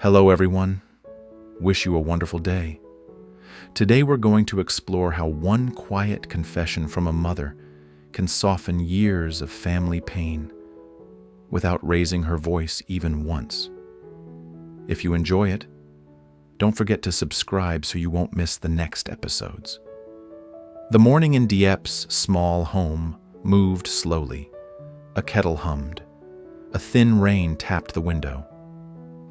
Hello everyone. Wish you a wonderful day. Today we're going to explore how one quiet confession from a mother can soften years of family pain without raising her voice even once. If you enjoy it, don't forget to subscribe so you won't miss the next episodes. The morning in Diep's small home moved slowly. A kettle hummed. A thin rain tapped the window.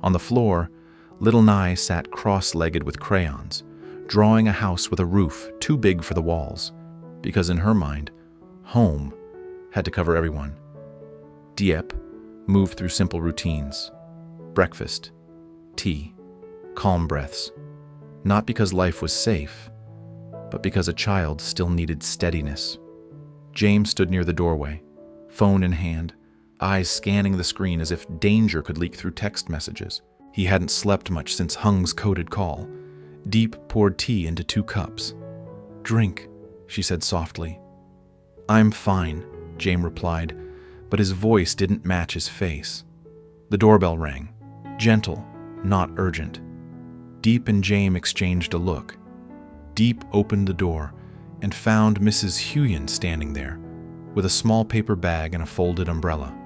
On the floor, little Nye sat cross-legged with crayons, drawing a house with a roof too big for the walls, because in her mind, home had to cover everyone. Diep moved through simple routines: breakfast, tea, calm breaths, not because life was safe, but because a child still needed steadiness. James stood near the doorway, phone in hand, eyes scanning the screen as if danger could leak through text messages. He hadn't slept much since Hung's coded call. Diep poured tea into 2 cups. "Drink," she said softly. "I'm fine," Jame replied, but his voice didn't match his face. The doorbell rang, gentle, not urgent. Diep and Jame exchanged a look. Diep opened the door and found Mrs Huyen standing there, with a small paper bag and a folded umbrella.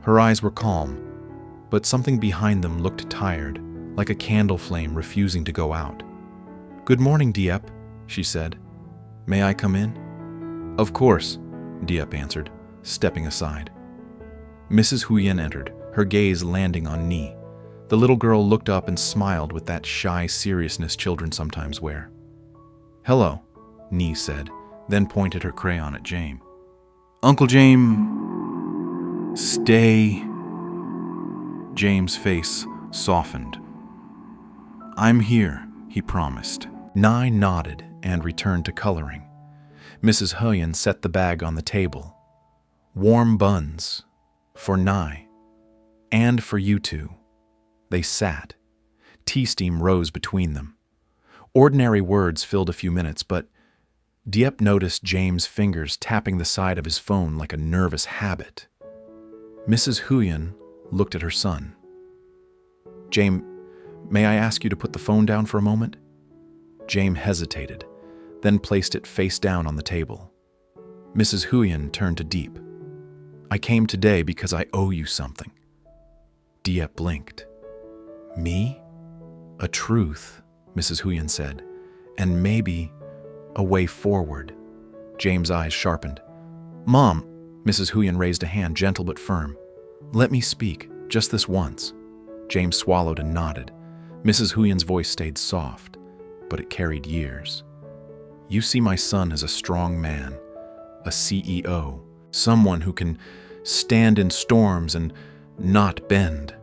Her eyes were calm, but something behind them looked tired, like a candle flame refusing to go out. "Good morning, Diep," she said. "May I come in?" "Of course," Diep answered, stepping aside. Mrs Huyen entered, her gaze landing on Ni. The little girl looked up and smiled with that shy seriousness children sometimes wear. "Hello," Ni said, then pointed her crayon at Jame. "Uncle Jame, stay." James' face softened. "I'm here," he promised. Nye nodded and returned to coloring. Mrs Huyen set the bag on the table. "Warm buns. For Nye. And for you two." They sat. Tea steam rose between them. Ordinary words filled a few minutes, but Diep noticed James' fingers tapping the side of his phone like a nervous habit. Mrs Huyen looked at her son. "Jame, may I ask you to put the phone down for a moment?" Jame hesitated, then placed it face down on the table. Mrs Huyen turned to Diep. "I came today because I owe you something." Diep blinked. "Me? A truth," Mrs Huyen said, "and maybe a way forward." James' eyes sharpened. "Mom," Mrs Huyen raised a hand, gentle but firm. "Let me speak, just this once." James swallowed and nodded. Mrs Huyen's voice stayed soft, but it carried years. "You see my son as a strong man, a CEO, someone who can stand in storms and not bend."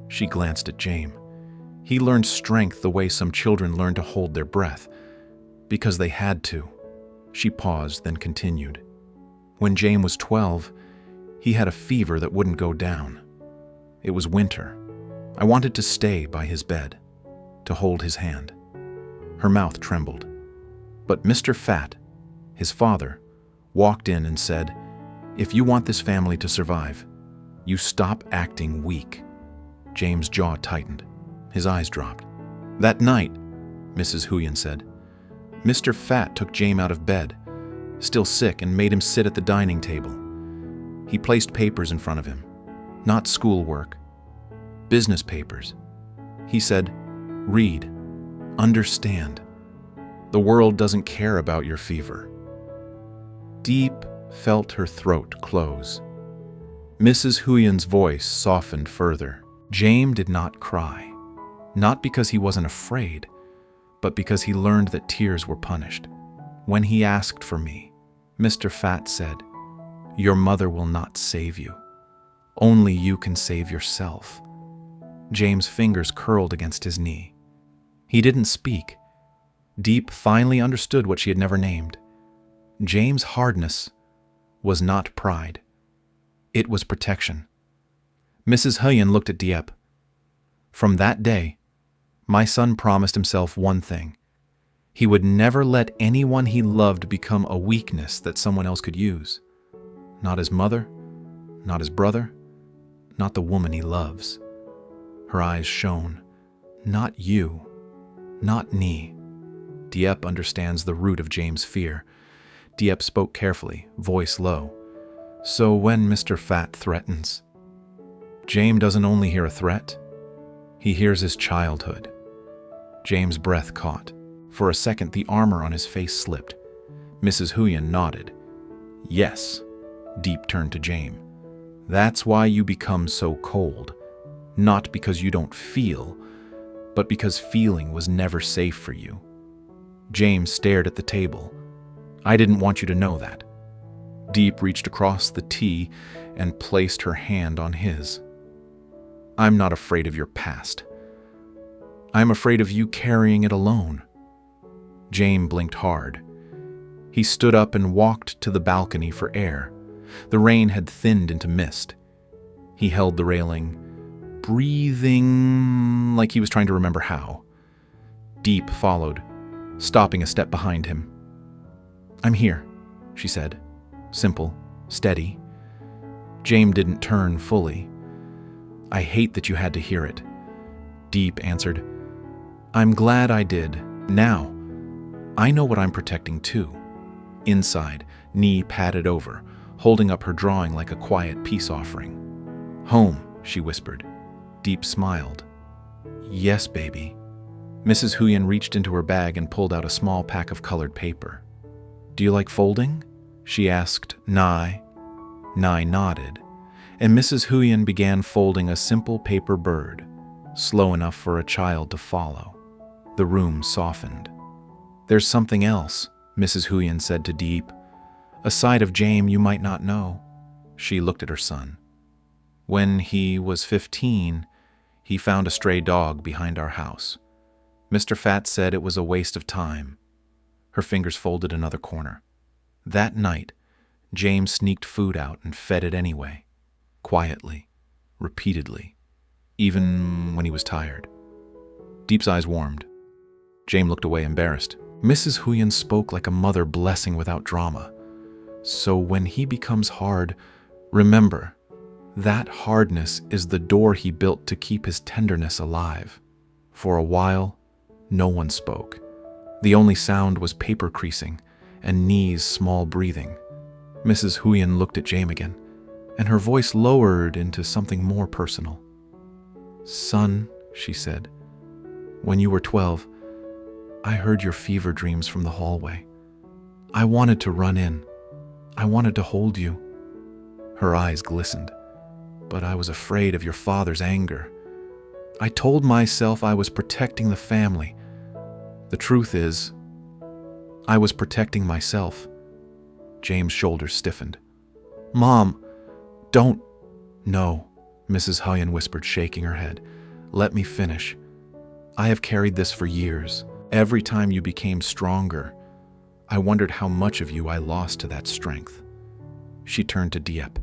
She glanced at Jame. "He learned strength the way some children learn to hold their breath, because they had to." She paused, then continued. "When Jame was 12, he had a fever that wouldn't go down. It was winter. I wanted to stay by his bed, to hold his hand." Her mouth trembled. But Mr. Fat, his father, walked in and said, "If you want this family to survive, you stop acting weak." James' jaw tightened. His eyes dropped. "That night," Mrs. Huyen said, "Mr. Fat took Jame out of bed, still sick, and made him sit at the dining table. He placed papers in front of him, not schoolwork, business papers. He said, 'Read, understand. The world doesn't care about your fever.'" Diep felt her throat close. Mrs. Huyen's voice softened further. Jame did not cry, not because he wasn't afraid, but because he learned that tears were punished. "When he asked for me, Mr. Fat said, 'Your mother will not save you. Only you can save yourself.'" James' fingers curled against his knee. He didn't speak. Diep finally understood what she had never named. James' hardness was not pride. It was protection. Mrs. Huyen looked at Diep. "From that day, my son promised himself one thing. He would never let anyone he loved become a weakness that someone else could use. Not his mother, not his brother, not the woman he loves." Her eyes shone, Not you. Not me. Diep understands the root of Jame's fear. Diep spoke carefully, voice low. So when Mr. Fat threatens, Jame doesn't only hear a threat, he hears his childhood. Jame's breath caught. For a second, the armor on his face slipped. Mrs. Huyen nodded. Yes. Diep turned to Jame. That's why you become so cold. Not because you don't feel, but because feeling was never safe for you. Jame stared at the table. I didn't want you to know that. Diep reached across the tea and placed her hand on his. I'm not afraid of your past. I'm afraid of you carrying it alone. Jame blinked hard. He stood up and walked to the balcony for air. The rain had thinned into mist. He held the railing, breathing like he was trying to remember how. Diep followed, stopping a step behind him. I'm here, she said. Simple, steady. Jame didn't turn fully. I hate that you had to hear it. Diep answered. I'm glad I did. Now, I know what I'm protecting too. Inside, knee padded over, holding up her drawing like a quiet peace offering. Home, she whispered. Diep smiled. Yes, baby. Mrs. Huyen reached into her bag and pulled out a small pack of colored paper. Do you like folding? She asked Nye. Nye nodded, and Mrs. Huyen began folding a simple paper bird, slow enough for a child to follow. The room softened. There's something else, Mrs. Huyen said to Diep. A side of Jame you might not know. She looked at her son. When he was 15, he found a stray dog behind our house. Mr. Fat said it was a waste of time. Her fingers folded another corner. That night, Jame sneaked food out and fed it anyway. Quietly, repeatedly, even when he was tired. Diep's eyes warmed. Jame looked away embarrassed. Mrs. Huyen spoke like a mother blessing without drama. So when he becomes hard, remember, that hardness is the door he built to keep his tenderness alive. For a while, no one spoke. The only sound was paper creasing and Knee's small breathing. Mrs. Huyen looked at Jame again, and her voice lowered into something more personal. Son, she said, when you were 12, I heard your fever dreams from the hallway. I wanted to run in. I wanted to hold you. Her eyes glistened, but I was afraid of your father's anger. I told myself I was protecting the family. The truth is, I was protecting myself. Jame's shoulders stiffened. Mom, don't. No, Mrs. Huyen whispered, shaking her head. Let me finish. I have carried this for years. Every time you became stronger, I wondered how much of you I lost to that strength. She turned to Diep.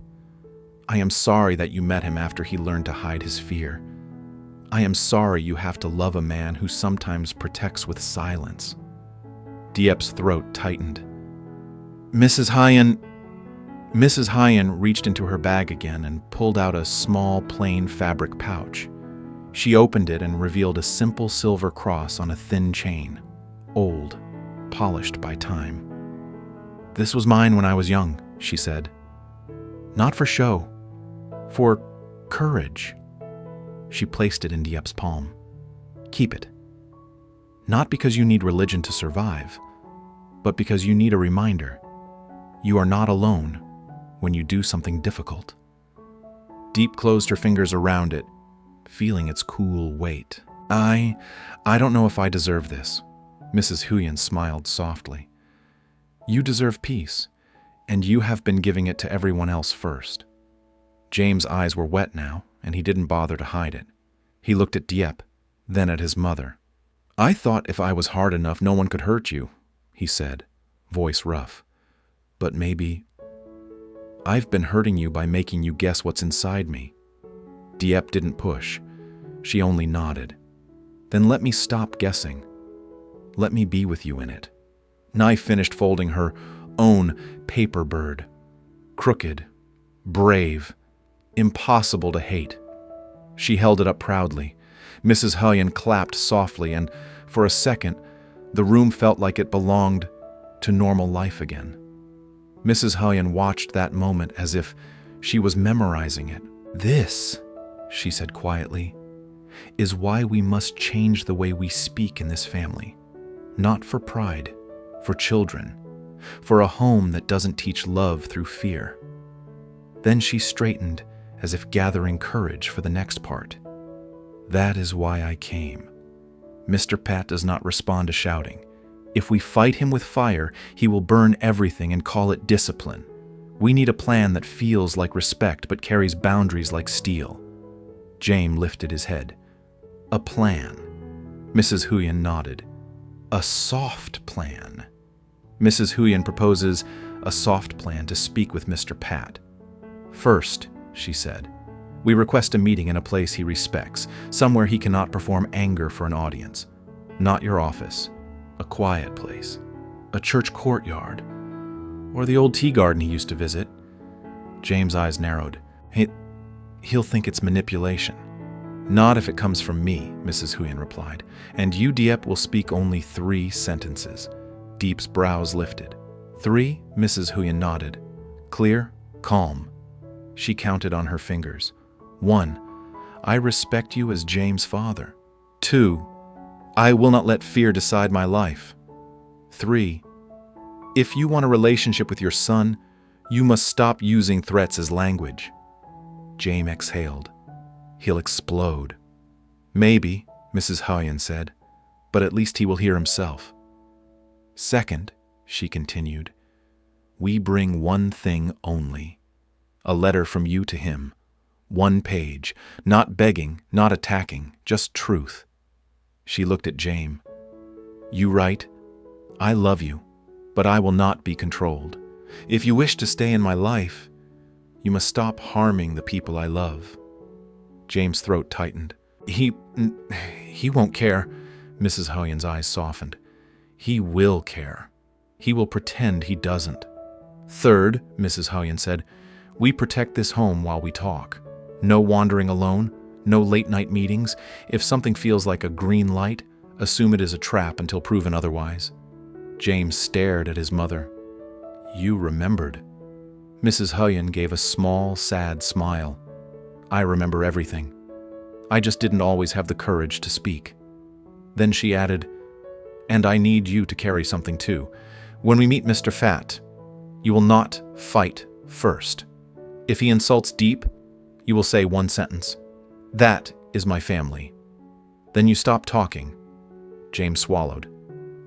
I am sorry that you met him after he learned to hide his fear. I am sorry you have to love a man who sometimes protects with silence. Diep's throat tightened. Mrs. Huyen reached into her bag again and pulled out a small, plain fabric pouch. She opened it and revealed a simple silver cross on a thin chain, old, polished by time. This was mine when I was young, she said. Not for show, for courage. She placed it in Diep's palm. Keep it. Not because you need religion to survive, but because you need a reminder. You are not alone when you do something difficult. Diep closed her fingers around it, feeling its cool weight. I don't know if I deserve this. Mrs. Huyen smiled softly. You deserve peace, and you have been giving it to everyone else first. Jame's eyes were wet now, and he didn't bother to hide it. He looked at Diep, then at his mother. I thought if I was hard enough, no one could hurt you, he said, voice rough. But maybe I've been hurting you by making you guess what's inside me. Diep didn't push. She only nodded. Then let me stop guessing. Let me be with you in it. Nye finished folding her own paper bird. Crooked, brave, impossible to hate. She held it up proudly. Mrs Huyen clapped softly, and for a second, the room felt like it belonged to normal life again. Mrs Huyen watched that moment as if she was memorizing it. "This," she said quietly, "is why we must change the way we speak in this family. Not for pride, for children, for a home that doesn't teach love through fear." Then she straightened as if gathering courage for the next part. "That is why I came. Mr. Pat does not respond to shouting. If we fight him with fire, he will burn everything and call it discipline. We need a plan that feels like respect but carries boundaries like steel." Jame lifted his head. "A plan." Mrs. Huyen nodded. "A soft plan." Mrs. Huyen proposes a soft plan to speak with Mr. Pat. "First," she said, "we request a meeting in a place he respects, somewhere he cannot perform anger for an audience. Not your office. A quiet place. A church courtyard. Or the old tea garden he used to visit." James' eyes narrowed. He'll think it's manipulation." "Not if it comes from me," Mrs. Huyen replied, "and you, Diep, will speak only 3 sentences." Diep's brows lifted. 3, Mrs. Huyen nodded. "Clear, calm." She counted on her fingers. 1, I respect you as James' father. 2, I will not let fear decide my life. 3, if you want a relationship with your son, you must stop using threats as language. Jame exhaled. "He'll explode." "Maybe," Mrs. Huyen said, "but at least he will hear himself." "Second," she continued, "we bring one thing only. A letter from you to him. 1 page. Not begging, not attacking, just truth." She looked at Jame. "You write, 'I love you, but I will not be controlled. If you wish to stay in my life, you must stop harming the people I love.'" James' throat tightened. He won't care." Mrs. Huyen's eyes softened. "He will care. He will pretend he doesn't." "Third," Mrs. Huyen said, "we protect this home while we talk. No wandering alone, no late-night meetings. If something feels like a green light, assume it is a trap until proven otherwise." James stared at his mother. "You remembered." Mrs. Huyen gave a small, sad smile. "I remember everything. I just didn't always have the courage to speak." Then she added, "And I need you to carry something too. When we meet Mr. Fat, you will not fight first. If he insults Diep, you will say 1 sentence. 'That is my family.' Then you stop talking." James swallowed.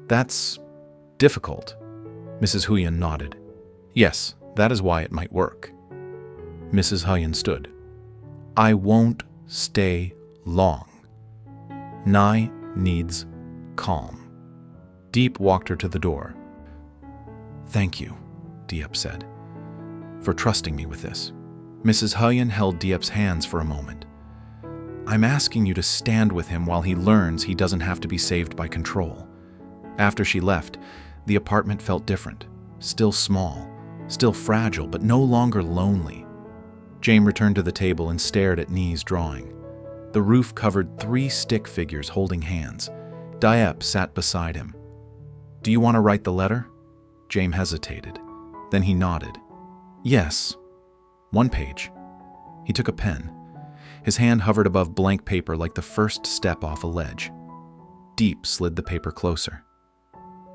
"That's difficult." Mrs. Huyen nodded. "Yes, that is why it might work." Mrs. Huyen stood. "I won't stay long. Nai needs calm." Diep walked her to the door. "Thank you," Diep said, "for trusting me with this." Mrs. Huyen held Diep's hands for a moment. "I'm asking you to stand with him while he learns he doesn't have to be saved by control." After she left, the apartment felt different. Still small, still fragile, but no longer lonely. Jame returned to the table and stared at Nee's drawing. The roof covered 3 stick figures holding hands. Diep sat beside him. "Do you want to write the letter?" Jame hesitated. Then he nodded. "Yes. 1 page." He took a pen. His hand hovered above blank paper like the first step off a ledge. Diep slid the paper closer.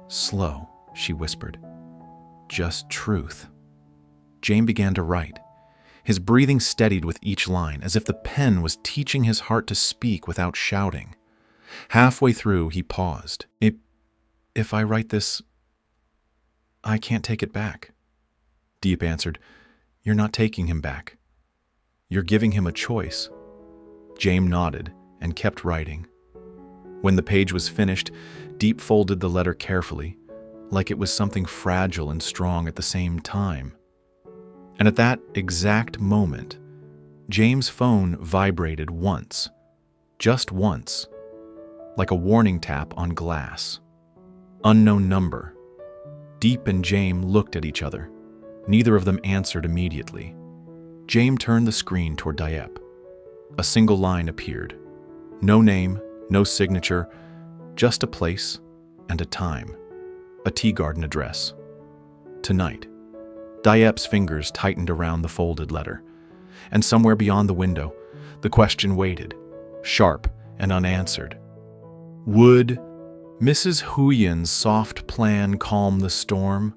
"Slow," she whispered. "Just truth." Jame began to write. His breathing steadied with each line, as if the pen was teaching his heart to speak without shouting. Halfway through, he paused. If I write this, I can't take it back." Diep answered, "You're not taking him back. You're giving him a choice." Jame nodded and kept writing. When the page was finished, Diep folded the letter carefully, like it was something fragile and strong at the same time. And at that exact moment, James' phone vibrated once, just once, like a warning tap on glass. Unknown number. Diep and Jame looked at each other. Neither of them answered immediately. Jame turned the screen toward Diep. A single line appeared. No name, no signature, just a place and a time. A tea garden address. Tonight. Diep's fingers tightened around the folded letter, and somewhere beyond the window, the question waited, sharp and unanswered. Would Mrs. Huyen's soft plan calm the storm,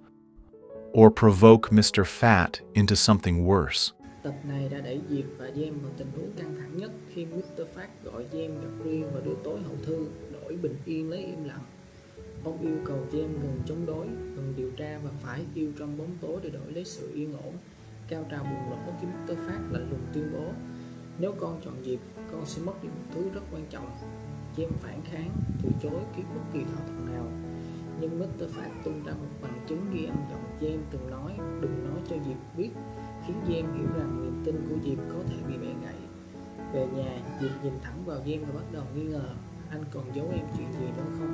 or provoke Mr. Fat into something worse? Tập này đã đẩy Diệp và Jame vào tình huống căng thẳng nhất khi Mr. Phát gọi Jame gặp riêng vào buổi tối hậu thư, đổi bình yên lấy im lặng. Ông yêu cầu Jame ngừng chống đối, ngừng điều tra và phải yêu trong bóng tối để đổi lấy sự yên ổn. Cao trào bùng nổ khi Mr. Phát lạnh lùng tuyên bố: nếu con chọn Diệp, con sẽ mất đi một thứ rất quan trọng. Jame phản kháng, từ chối ký bất kỳ thỏa thuận nào. Nhưng Mr. Phát tung ra một bằng chứng ghi âm giọng Jame từng nói đừng nói cho Diệp biết, khiến Jame hiểu rằng niềm tin của Diệp có thể bị bẻ gãy. Về nhà, Diệp nhìn thẳng vào Jame và bắt đầu nghi ngờ: anh còn giấu em chuyện gì đó không?